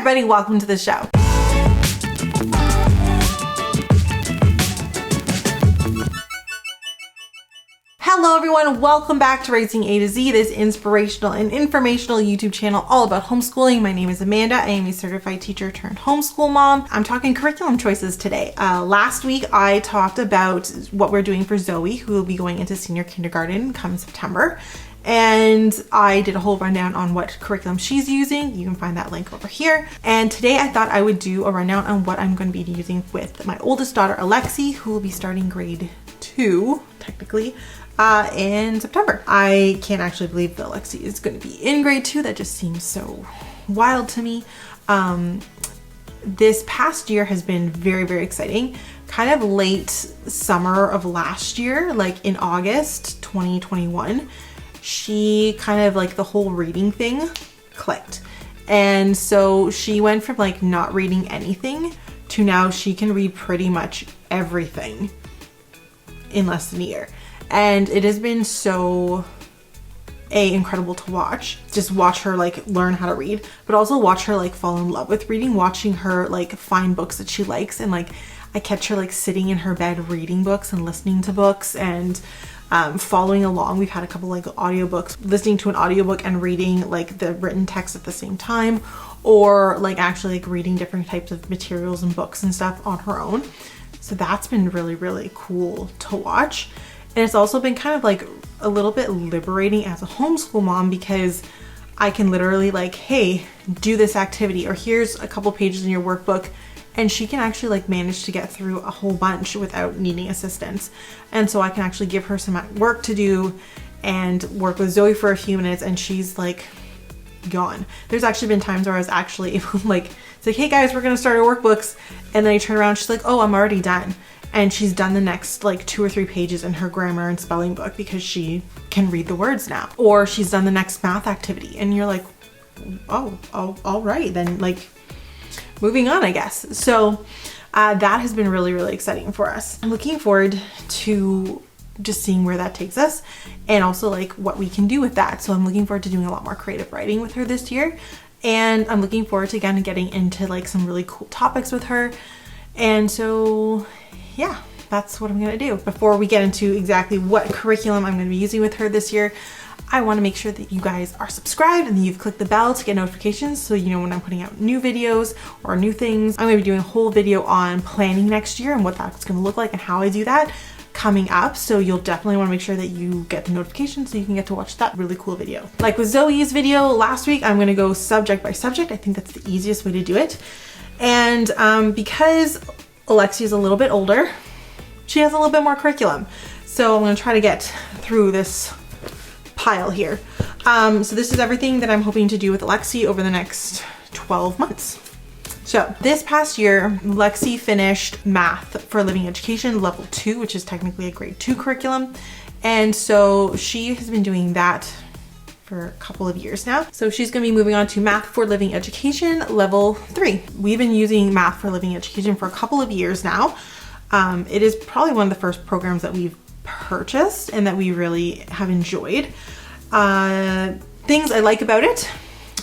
everybody, welcome to the show. Hello everyone, welcome back to Raising A to Z, this inspirational and informational YouTube channel all about homeschooling. My name is Amanda. I am a certified teacher turned homeschool mom. I'm talking curriculum choices today. Last week I talked about what we're doing for Zoe, who will be going into senior kindergarten come September. And I did a whole rundown on what curriculum she's using. You can find that link over here. And today I thought I would do a rundown on what I'm going to be using with my oldest daughter, Alexie, who will be starting grade 2, technically, in September. I can't actually believe that Alexie is going to be in grade 2. That just seems so wild to me. This past year has been very, very exciting. Kind of late summer of last year, like in August 2021, she kind of like the whole reading thing clicked. And so she went from like not reading anything to now she can read pretty much everything in less than a year. And it has been so incredible to watch. Just watch her like learn how to read, but also watch her like fall in love with reading, watching her like find books that she likes. And like I catch her like sitting in her bed reading books and listening to books and following along. We've had a couple like audiobooks, listening to an audiobook and reading like the written text at the same time, or like actually like reading different types of materials and books and stuff on her own. So that's been really, really cool to watch. And it's also been kind of like a little bit liberating as a homeschool mom, because I can literally like, hey, do this activity, or here's a couple pages in your workbook. And she can actually like manage to get through a whole bunch without needing assistance. And so I can actually give her some work to do and work with Zoe for a few minutes, and she's like gone. There's actually been times where I was actually like, it's like, hey guys, we're gonna start our workbooks. And then I turn around, she's like, oh, I'm already done. And she's done the next like 2 or 3 pages in her grammar and spelling book because she can read the words now. Or she's done the next math activity. And you're like, oh, all right, then like, moving on, I guess. So that has been really, really exciting for us. I'm looking forward to just seeing where that takes us, and also like what we can do with that. So I'm looking forward to doing a lot more creative writing with her this year. And I'm looking forward to again getting into like some really cool topics with her. And so yeah, that's what I'm gonna do. Before we get into exactly what curriculum I'm gonna be using with her this year, I want to make sure that you guys are subscribed and that you've clicked the bell to get notifications so you know when I'm putting out new videos or new things. I'm going to be doing a whole video on planning next year and what that's going to look like and how I do that coming up. So you'll definitely want to make sure that you get the notifications so you can get to watch that really cool video. Like with Zoe's video last week, I'm going to go subject by subject. I think that's the easiest way to do it. And because Alexie is a little bit older, she has a little bit more curriculum. So I'm going to try to get through this pile here. So this is everything that I'm hoping to do with Alexie over the next 12 months. So this past year, Alexie finished Math for Living Education level 2, which is technically a grade 2 curriculum. And so she has been doing that for a couple of years now. So she's going to be moving on to Math for Living Education level 3. We've been using Math for Living Education for a couple of years now. It is probably one of the first programs that we've purchased and that we really have enjoyed. Things I like about it,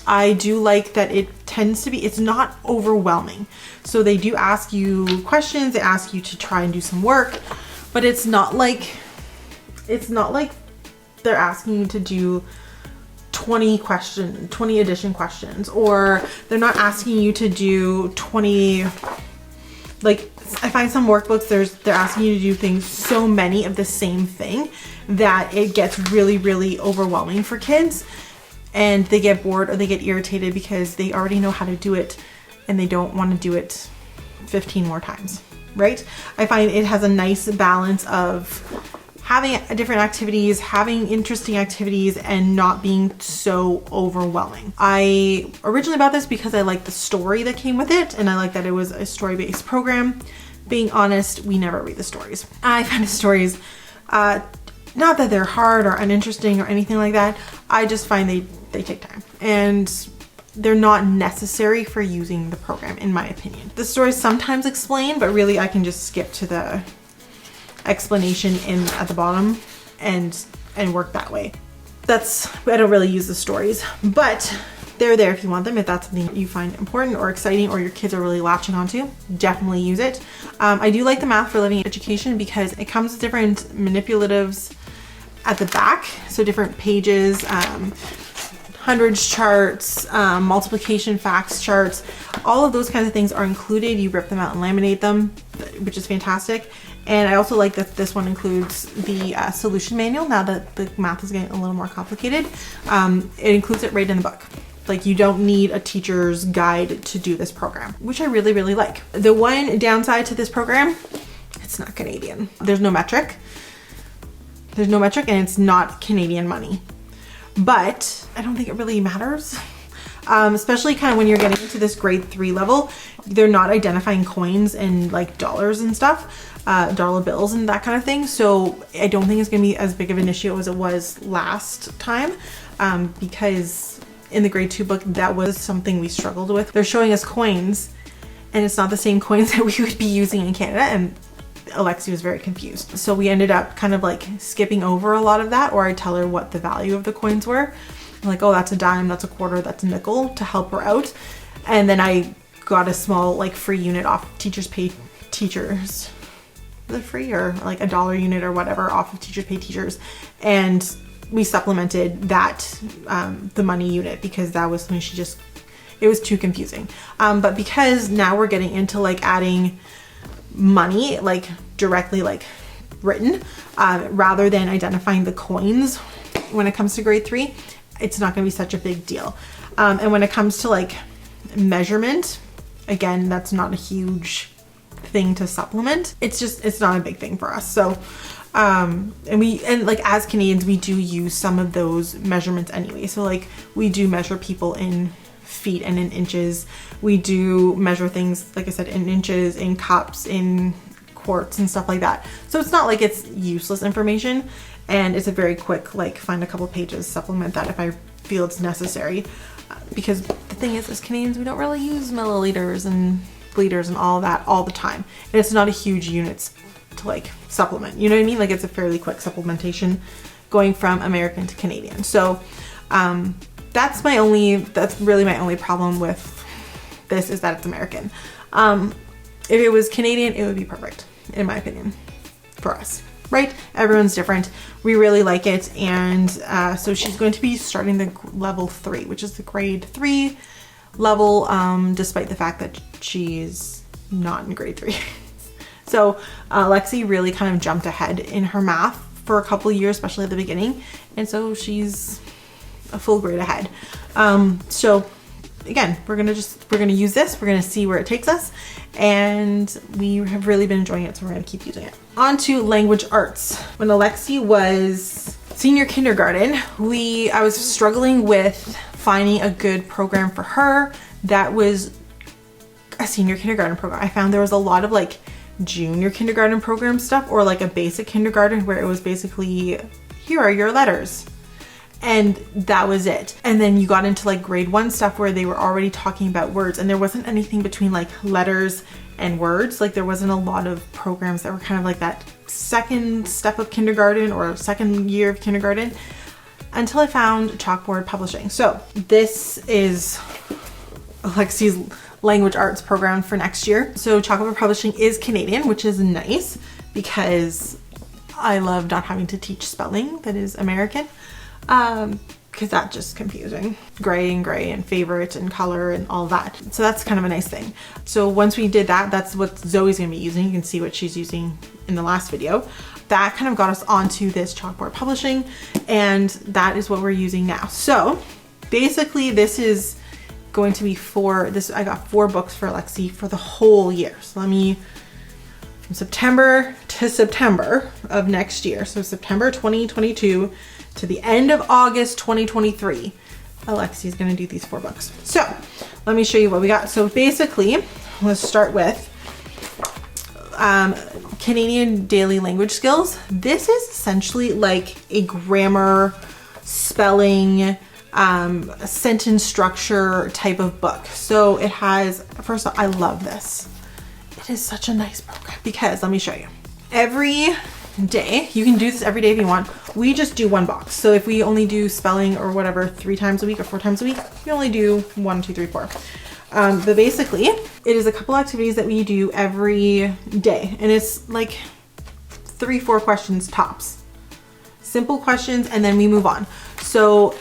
I do like that it tends to be, it's not overwhelming. So they do ask you questions, they ask you to try and do some work, but it's not like they're asking you to do 20 addition questions, or they're not asking you to do 20, like I find some workbooks, they're asking you to do things, so many of the same thing, that it gets really, really overwhelming for kids, and they get bored or they get irritated because they already know how to do it and they don't want to do it 15 more times, right? I find it has a nice balance of having different activities, having interesting activities, and not being so overwhelming. I originally bought this because I liked the story that came with it, and I like that it was a story-based program. Being honest, we never read the stories. I find the stories, not that they're hard or uninteresting or anything like that, I just find they take time, and they're not necessary for using the program, in my opinion. The stories sometimes explain, but really I can just skip to the explanation at the bottom and work that way. I don't really use the stories, but they're there if you want them. If that's something you find important or exciting or your kids are really latching onto, definitely use it. I do like the Math for Living Education because it comes with different manipulatives at the back. So different pages, hundreds charts, multiplication facts charts, all of those kinds of things are included. You rip them out and laminate them, which is fantastic. And I also like that this one includes the solution manual. Now that the math is getting a little more complicated, it includes it right in the book. Like, you don't need a teacher's guide to do this program, which I really, really like. The one downside to this program, it's not Canadian. There's no metric. There's no metric, and it's not Canadian money. But I don't think it really matters. Especially kind of when you're getting into this grade 3 level, they're not identifying coins and like dollars and stuff, dollar bills and that kind of thing. So I don't think it's gonna be as big of an issue as it was last time, because in the grade 2 book, that was something we struggled with. They're showing us coins and it's not the same coins that we would be using in Canada, and Alexie was very confused. So we ended up kind of like skipping over a lot of that, or I tell her what the value of the coins were. I'm like, oh, that's a dime, that's a quarter, that's a nickel, to help her out. And then I got a small like free unit off Teachers Pay Teachers. Is it free, or like $1 unit or whatever off of Teachers Pay Teachers? And we supplemented that, the money unit, because that was something it was too confusing. But because now we're getting into like adding money, like directly like written, rather than identifying the coins when it comes to grade 3, it's not going to be such a big deal. And when it comes to like measurement, again, that's not a huge thing to supplement. It's not a big thing for us. So and like as Canadians, we do use some of those measurements anyway. So like we do measure people in feet and in inches. We do measure things, like I said, in inches, in cups, in quarts and stuff like that. So it's not like it's useless information, and it's a very quick, like, find a couple pages, supplement that if I feel it's necessary. Because the thing is, as Canadians, we don't really use milliliters and liters and all that all the time. And it's not a huge units to like supplement, you know what I mean? Like, it's a fairly quick supplementation going from American to Canadian. So that's really my only problem with this, is that it's American. If it was Canadian, it would be perfect, in my opinion, for us, right? Everyone's different. We really like it. And so she's going to be starting the level 3, which is the grade 3 level, despite the fact that she's not in grade 3. So Alexie really kind of jumped ahead in her math for a couple of years, especially at the beginning. And so she's a full grade ahead. So again, we're gonna use this. We're gonna see where it takes us, and we have really been enjoying it, so we're gonna keep using it. On to language arts. When Alexie was senior kindergarten, I was struggling with finding a good program for her that was a senior kindergarten program. I found there was a lot of like junior kindergarten program stuff, or like a basic kindergarten where it was basically, here are your letters. And that was it. And then you got into like grade 1 stuff where they were already talking about words, and there wasn't anything between like letters and words. Like, there wasn't a lot of programs that were kind of like that second step of kindergarten or second year of kindergarten, until I found Chalkboard Publishing. So this is Alexie's language arts program for next year. So Chalkboard Publishing is Canadian, which is nice because I love not having to teach spelling that is American. Because that's just confusing. Gray and favorite and color and all that. So that's kind of a nice thing. So once we did that, that's what Zoe's gonna be using. You can see what she's using in the last video. That kind of got us onto this Chalkboard Publishing, and that is what we're using now. So basically this is going to be I got 4 books for Alexie for the whole year. So from September to September of next year. So September 2022 to the end of August 2023, Alexie is going to do these 4 books. So let me show you what we got. So basically, let's start with Canadian Daily Language Skills. This is essentially like a grammar, spelling, sentence structure type of book. So it has, first of all, I love this. It is such a nice program because, let me show you. Every day, you can do this every day if you want. We just do one box. So if we only do spelling or whatever 3 times a week or 4 times a week, we only do 1, 2, 3, 4. But basically it is a couple activities that we do every day, and it's like 3, 4 questions tops. Simple questions, and then we move on. So,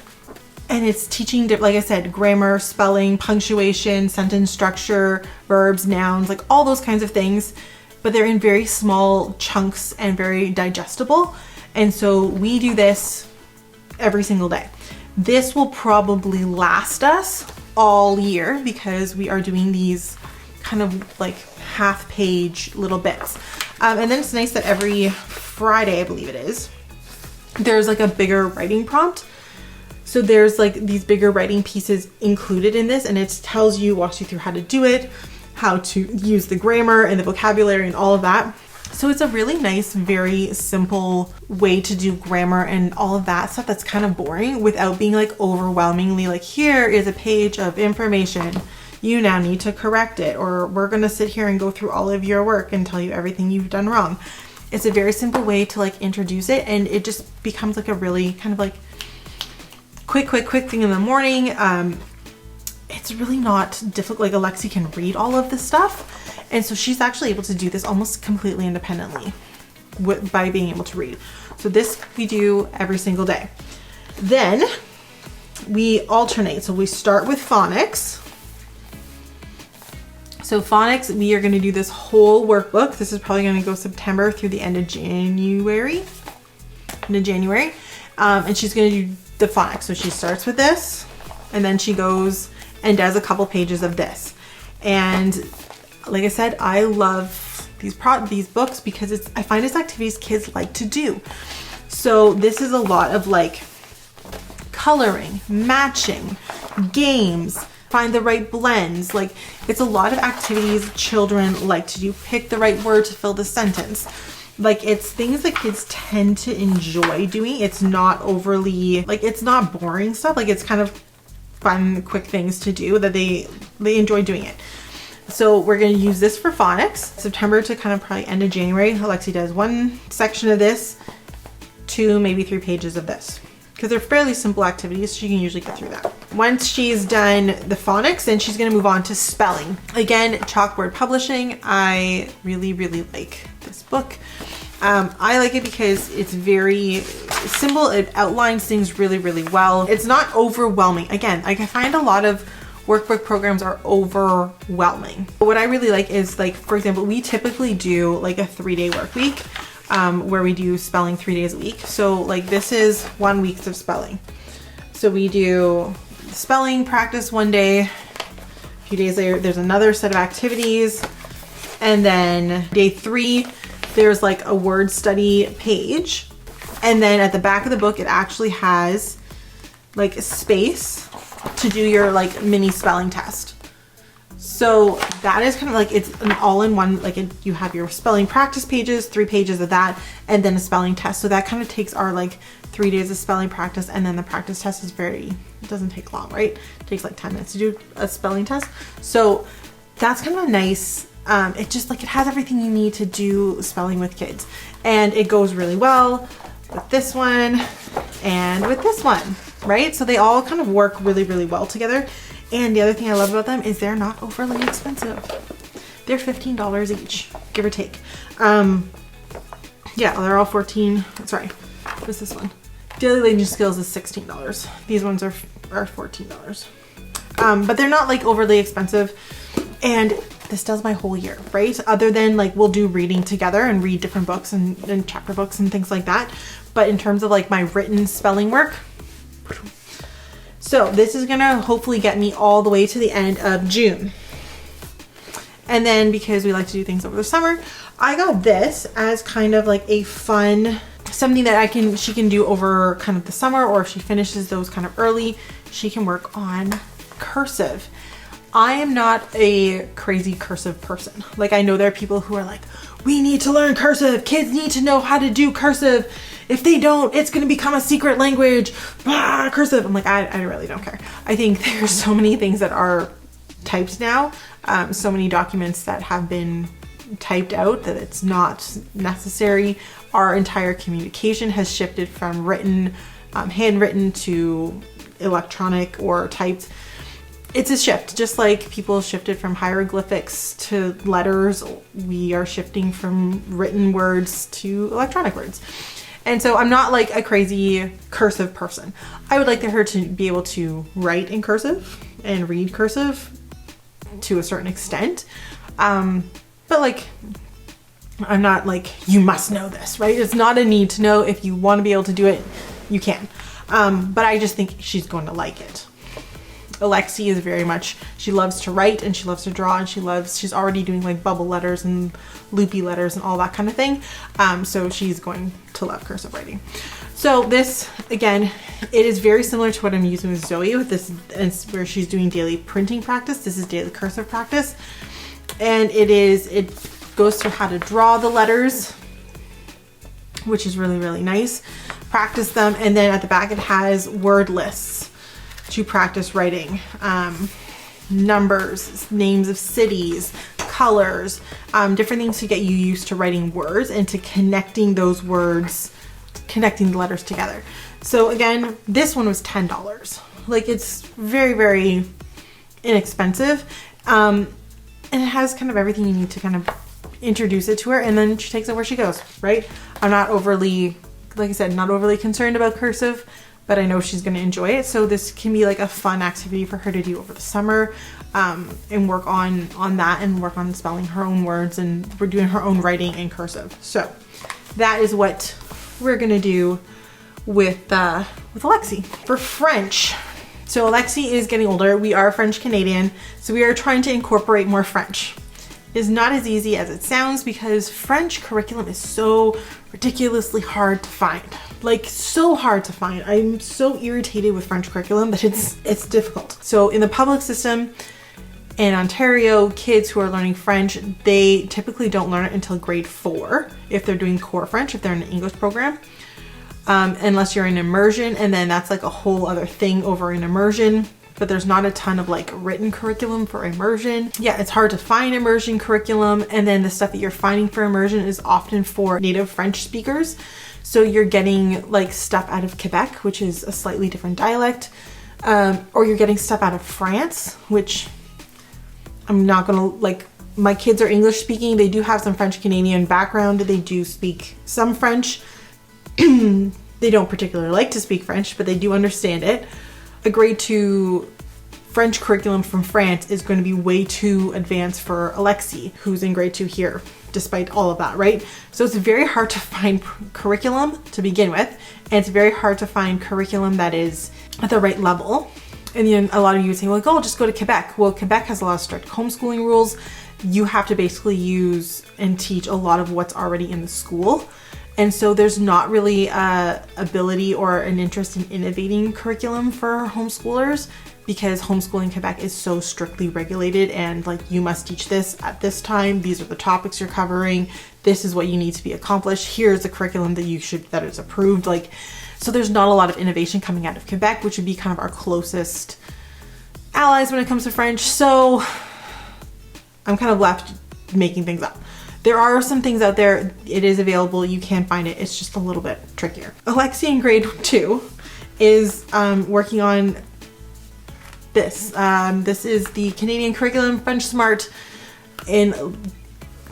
and it's teaching, like I said, grammar, spelling, punctuation, sentence structure, verbs, nouns, like all those kinds of things, but they're in very small chunks and very digestible. And so we do this every single day. This will probably last us all year because we are doing these kind of like half-page little bits. And then it's nice that every Friday, I believe it is, there's like a bigger writing prompt. So there's like these bigger writing pieces included in this, and it tells you, walks you through how to do it, how to use the grammar and the vocabulary and all of that. So it's a really nice, very simple way to do grammar and all of that stuff that's kind of boring without being like overwhelmingly like, here is a page of information. You now need to correct it, or we're going to sit here and go through all of your work and tell you everything you've done wrong. It's a very simple way to like introduce it, and it just becomes like a really kind of like quick thing in the morning. It's really not difficult. Like Alexie can read all of this stuff, and so she's actually able to do this almost completely independently by being able to read. So this we do every single day. Then we alternate. So we start with phonics. So phonics, we are going to do this whole workbook. This is probably going to go September through the end of January. And she's going to do the phonics. So she starts with this, and then she goes and does a couple pages of this. And like I said, I love these books because I find it's activities kids like to do. So this is a lot of like coloring, matching, games, find the right blends. Like it's a lot of activities children like to do. Pick the right word to fill the sentence. Like it's things that kids tend to enjoy doing. It's not overly, like it's not boring stuff. Like it's kind of fun, quick things to do that they enjoy doing it. So we're going to use this for phonics, September to kind of probably end of January. Alexie does 1 section of this, 2, maybe 3 pages of this, because they're fairly simple activities. She can usually get through that. Once she's done the phonics, then she's going to move on to spelling. Again, Chalkboard Publishing. I really like this book. I like it because it's very simple. It outlines things really well. It's not overwhelming. Again, like I find a lot of workbook programs are overwhelming. But what I really like is, like, for example, we typically do like a 3-day work week where we do spelling 3 days a week. So like this is 1 week of spelling. So we do spelling practice 1 day, a few days later there's another set of activities, and then day 3 there's like a word study page, and then at the back of the book it actually has like a space to do your like mini spelling test. So that is kind of like, it's an all-in-one, like you have your spelling practice pages, 3 pages of that, and then a spelling test. So that kind of takes our like 3 days of spelling practice, and then the practice test is it doesn't take long, right? It takes like 10 minutes to do a spelling test. So that's kind of nice. It just like, it has everything you need to do spelling with kids, and it goes really well with this one and with this one, right? So they all kind of work really well together. And the other thing I love about them is they're not overly expensive. They're $15 each, give or take. Yeah, they're all 14. Sorry, what's this one? Daily Language Skills is $16. These ones are $14. But they're not like overly expensive. And this does my whole year, right? Other than like we'll do reading together and read different books and chapter books and things like that. But in terms of like my written spelling work, so this is gonna hopefully get me all the way to the end of June. And then because we like to do things over the summer, I got this as kind of like a fun, something that she can do over kind of the summer, or if she finishes those kind of early, she can work on cursive. I am not a crazy cursive person. Like I know there are people who are like, we need to learn cursive. Kids need to know how to do cursive. If they don't, it's going to become a secret language. Blah, cursive. I'm like, I really don't care. I think there's so many things that are typed now. So many documents that have been typed out that it's not necessary. Our entire communication has shifted from written, handwritten to electronic or typed. It's a shift, just like people shifted from hieroglyphics to letters. We are shifting from written words to electronic words. And so I'm not like a crazy cursive person. I would like her to be able to write in cursive and read cursive to a certain extent. But like, I'm not like, you must know this, right? It's not a need to know. If you want to be able to do it, you can. But I just think she's going to like it. Alexie is very much, she loves to write and she loves to draw, and she's already doing like bubble letters and loopy letters and all that kind of thing. So she's going to love cursive writing. So this, again, it is very similar to what I'm using with Zoe with this, where she's doing daily printing practice. This is daily cursive practice. And it goes through how to draw the letters, which is really, really nice. Practice them. And then at the back, it has word lists to practice writing, numbers, names of cities, colors, different things to get you used to writing words and to connecting those words, connecting the letters together. So again, this one was $10. Like, it's very, very inexpensive. And it has kind of everything you need to kind of introduce it to her, and then she takes it where she goes, right? I'm not overly, like I said, not overly concerned about cursive, but I know she's going to enjoy it. So this can be like a fun activity for her to do over the summer, and work on that and work on spelling her own words, and we're doing her own writing in cursive. So that is what we're going to do with Alexie. For French, so Alexie is getting older. We are French Canadian, so we are trying to incorporate more French. Is not as easy as it sounds, because French curriculum is so ridiculously hard to find. Like, so hard to find. I'm so irritated with French curriculum that it's difficult. So in the public system in Ontario, kids who are learning French, they typically don't learn it until grade 4 if they're doing core French, if they're in an English program, unless you're in immersion, and then that's like a whole other thing over in immersion. But there's not a ton of like written curriculum for immersion. Yeah, it's hard to find immersion curriculum. And then the stuff that you're finding for immersion is often for native French speakers. So you're getting like stuff out of Quebec, which is a slightly different dialect. Or you're getting stuff out of France, which I'm not gonna, like, my kids are English speaking. They do have some French Canadian background. They do speak some French. They don't particularly like to speak French, but they do understand it. A grade 2 French curriculum from France is going to be way too advanced for Alexie, who's in grade 2 here, despite all of that, right? So it's very hard to find curriculum to begin with, and it's very hard to find curriculum that is at the right level. And then a lot of you would say, like, oh, just go to Quebec. Well, Quebec has a lot of strict homeschooling rules. You have to basically use and teach a lot of what's already in the school. And so there's not really a ability or an interest in innovating curriculum for homeschoolers, because homeschooling Quebec is so strictly regulated, and like, you must teach this at this time. These are the topics you're covering. This is what you need to be accomplished. Here's the curriculum that that is approved. Like, so there's not a lot of innovation coming out of Quebec, which would be kind of our closest allies when it comes to French. So I'm kind of left making things up. There are some things out there. It is available. You can find it. It's just a little bit trickier. Alexie in grade 2 is working on this. This is the Canadian curriculum, French Smart, in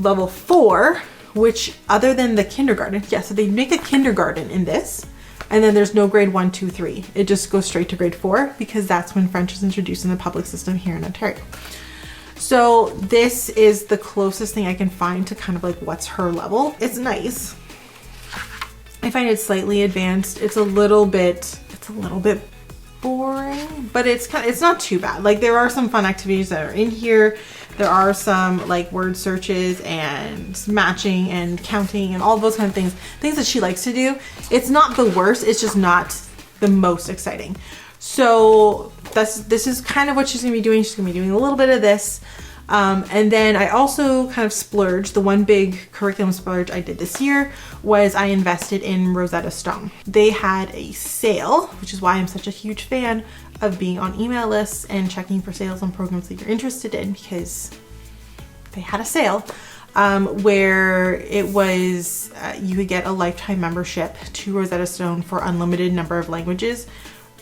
level 4, which, other than the kindergarten, yeah, so they make a kindergarten in this, and then there's no grade 1, 2, 3. It just goes straight to grade 4, because that's when French is introduced in the public system here in Ontario. So this is the closest thing I can find to kind of like what's her level. It's nice. I find it slightly advanced. It's a little bit boring, but it's not too bad. Like, there are some fun activities that are in here. There are some like word searches and matching and counting and all those kind of things that she likes to do. It's not the worst. It's just not the most exciting. So this is kind of what she's gonna be doing. She's gonna be doing a little bit of this. And then I also kind of splurged. The one big curriculum splurge I did this year was I invested in Rosetta Stone. They had a sale, which is why I'm such a huge fan of being on email lists and checking for sales on programs that you're interested in, because they had a sale. where it was, you could get a lifetime membership to Rosetta Stone for unlimited number of languages.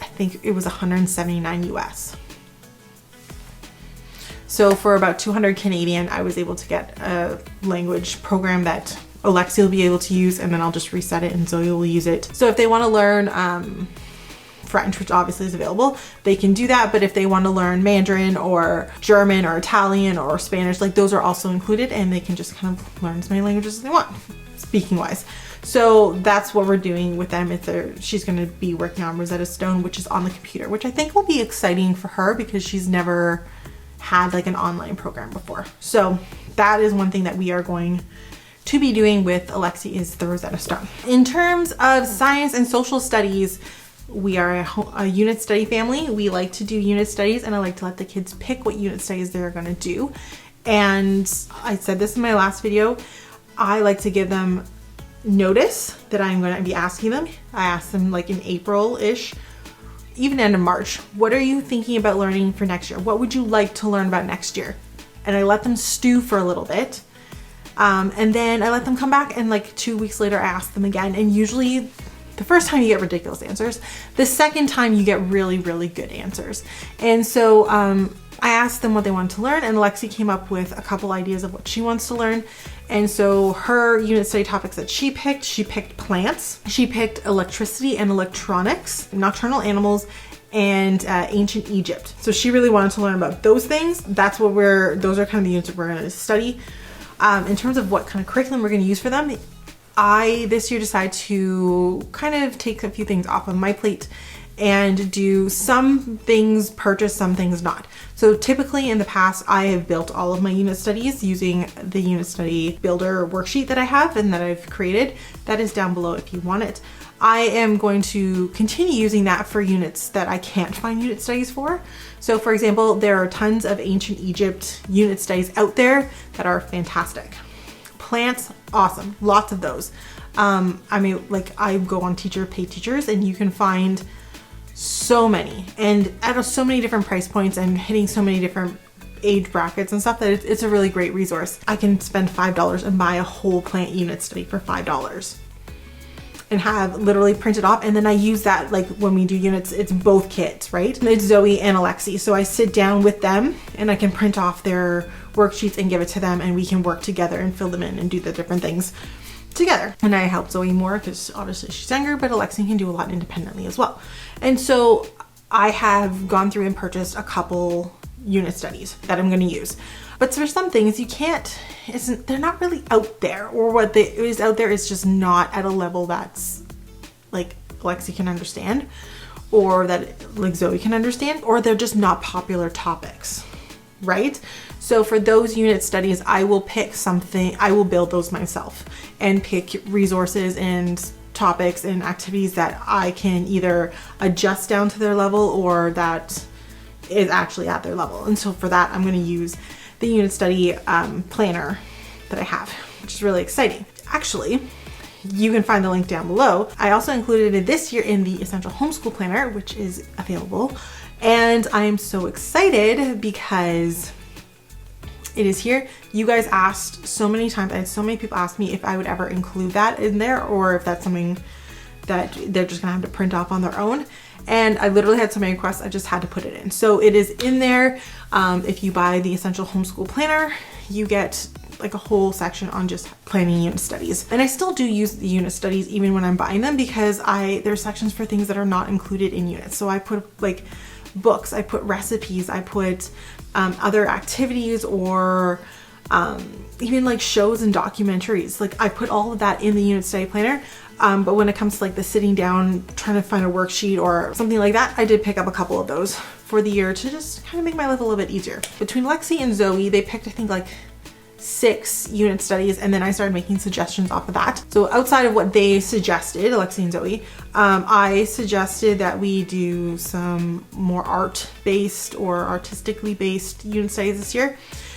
I think it was 179 US. So for about 200 Canadian, I was able to get a language program that Alexie will be able to use, and then I'll just reset it and Zoe will use it. So if they want to learn French, which obviously is available, they can do that. But if they want to learn Mandarin or German or Italian or Spanish, like those are also included, and they can just kind of learn as many languages as they want, speaking wise. So that's what we're doing with them. She's going to be working on Rosetta Stone, which is on the computer, which I think will be exciting for her because she's never had like an online program before. So that is one thing that we are going to be doing with Alexie, is the Rosetta Stone. In terms of science and social studies, we are a unit study family. We like to do unit studies, and I like to let the kids pick what unit studies they're going to do. And I said this in my last video, I like to give them notice that I'm going to be asking them. I asked them like in April-ish, even end of March, what are you thinking about learning for next year? What would you like to learn about next year? And I let them stew for a little bit. And then I let them come back, and like 2 weeks later, I ask them again. And usually the first time you get ridiculous answers. The second time you get really, really good answers. And so I asked them what they wanted to learn, and Alexie came up with a couple ideas of what she wants to learn. And so her unit study topics that she picked plants, she picked electricity and electronics, nocturnal animals, and ancient Egypt. So she really wanted to learn about those things. Those are kind of the units that we're going to study. In terms of what kind of curriculum we're going to use for them, I this year decided to kind of take a few things off of my plate and do some things purchase, some things not. So typically in the past, I have built all of my unit studies using the unit study builder worksheet that I have and that I've created. That is down below if you want it. I am going to continue using that for units that I can't find unit studies for. So for example, there are tons of ancient Egypt unit studies out there that are fantastic. Plants, awesome, lots of those. I mean, like I go on Pay Teachers, and you can find so many, and at so many different price points and hitting so many different age brackets and stuff, that it's a really great resource. I can spend $5 and buy a whole plant unit study for $5 and have literally printed off. And then I use that, like when we do units, it's both kids, right? It's Zoe and Alexie. So I sit down with them and I can print off their worksheets and give it to them, and we can work together and fill them in and do the different things together. And I help Zoe more because obviously she's younger, but Alexie can do a lot independently as well. And so I have gone through and purchased a couple unit studies that I'm going to use. But for some things they're not really out there, or what is out there is just not at a level that's like Alexie can understand, or that like Zoe can understand, or they're just not popular topics, right? So for those unit studies, I will pick something, I will build those myself and pick resources and topics and activities that I can either adjust down to their level or that is actually at their level. And so for that, I'm going to use the unit study planner that I have, which is really exciting. Actually, you can find the link down below. I also included it this year in the Essential Homeschool Planner, which is available. And I am so excited because it is here. You guys asked so many times, I had so many people ask me if I would ever include that in there, or if that's something that they're just gonna have to print off on their own. And I literally had so many requests, I just had to put it in. So it is in there. If you buy the Essential Homeschool Planner, you get like a whole section on just planning unit studies. And I still do use the unit studies even when I'm buying them, because there's sections for things that are not included in units. So I put like books, I put recipes, I put other activities, or even like shows and documentaries. Like I put all of that in the unit study planner. But when it comes to like the sitting down, trying to find a worksheet or something like that, I did pick up a couple of those for the year to just kind of make my life a little bit easier. Between Alexie and Zoe, they picked, I think, like 6 unit studies, and then I started making suggestions off of that. So outside of what they suggested, Alexie and Zoe, I suggested that we do some more art-based or artistically based unit studies this year.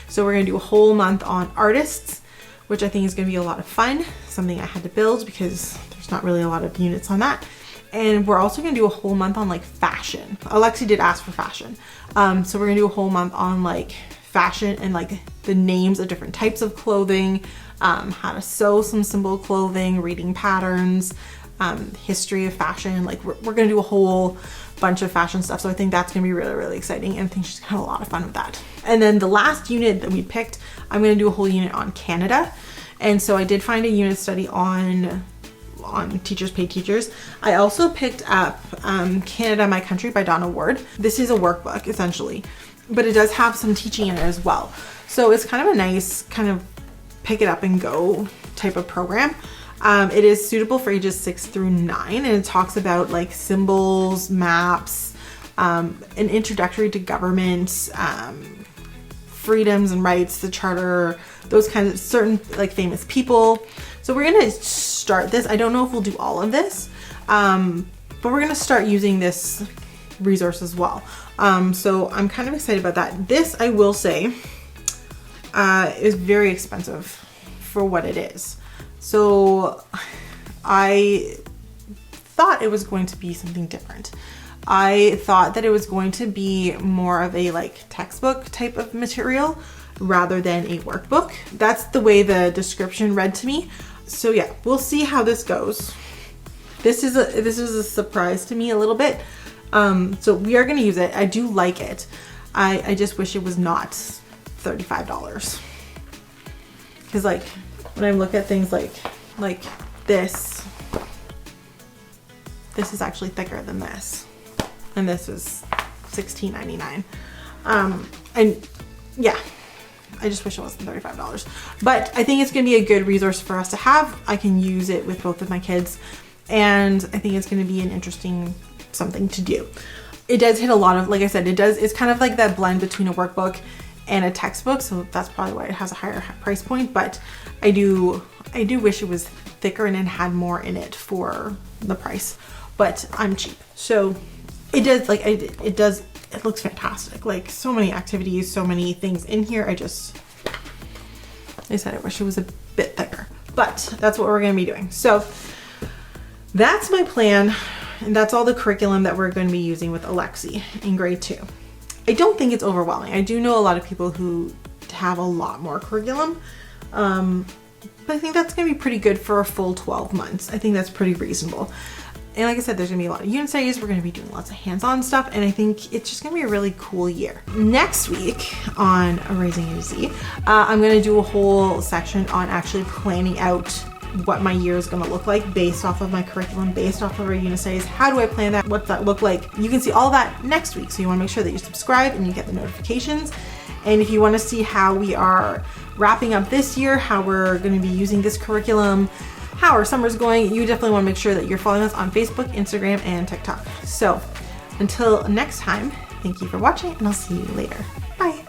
So we're gonna do a whole month on artists, which I think is gonna be a lot of fun, something I had to build because there's not really a lot of units on that. And we're also gonna do a whole month on like fashion. Alexie did ask for fashion. So we're gonna do a whole month on like fashion and like the names of different types of clothing, how to sew some simple clothing, reading patterns, history of fashion. Like we're gonna do a whole bunch of fashion stuff. So I think that's gonna be really, really exciting, and I think she's gonna have a lot of fun with that. And then the last unit that we picked, I'm gonna do a whole unit on Canada. And so I did find a unit study on Teachers Pay Teachers. I also picked up Canada, My Country by Donna Ward. This is a workbook essentially, but it does have some teaching in it as well. So it's kind of a nice kind of pick it up and go type of program. It is suitable for ages 6 through 9, and it talks about like symbols, maps, an introductory to government, freedoms and rights, the charter, those kinds of certain like famous people. So we're gonna start this. I don't know if we'll do all of this, but we're gonna start using this resource as well. So I'm kind of excited about that. This, I will say, is very expensive for what it is. So I thought it was going to be something different. I thought that it was going to be more of a like textbook type of material rather than a workbook. That's the way the description read to me. So yeah, we'll see how this goes. This is a surprise to me a little bit. So we are going to use it. I do like it. I just wish it was not $35. Because like when I look at things like this is actually thicker than this. And this is $16.99. And yeah, I just wish it wasn't $35. But I think it's gonna be a good resource for us to have. I can use it with both of my kids, and I think it's gonna be an interesting something to do. It does hit a lot of, like I said, it's kind of like that blend between a workbook and a textbook, so that's probably why it has a higher price point. But I do wish it was thicker and it had more in it for the price, but I'm cheap. So it does, like it looks fantastic. Like so many activities, so many things in here. I said I wish it was a bit thicker, but that's what we're gonna be doing. So that's my plan, and that's all the curriculum that we're going to be using with Alexie in grade 2. I don't think it's overwhelming. I do know a lot of people who have a lot more curriculum, but I think that's going to be pretty good for a full 12 months. I think that's pretty reasonable. And like I said, there's going to be a lot of unit studies. We're going to be doing lots of hands-on stuff, and I think it's just going to be a really cool year. Next week on Raising A to Z, I'm going to do a whole section on actually planning out what my year is going to look like based off of my curriculum, based off of our unit studies. How do I plan that? What's that look like? You can see all that next week. So you want to make sure that you subscribe and you get the notifications. And if you want to see how we are wrapping up this year, how we're going to be using this curriculum, how our summer's going, you definitely want to make sure that you're following us on Facebook, Instagram, and TikTok. So until next time, thank you for watching, and I'll see you later. Bye.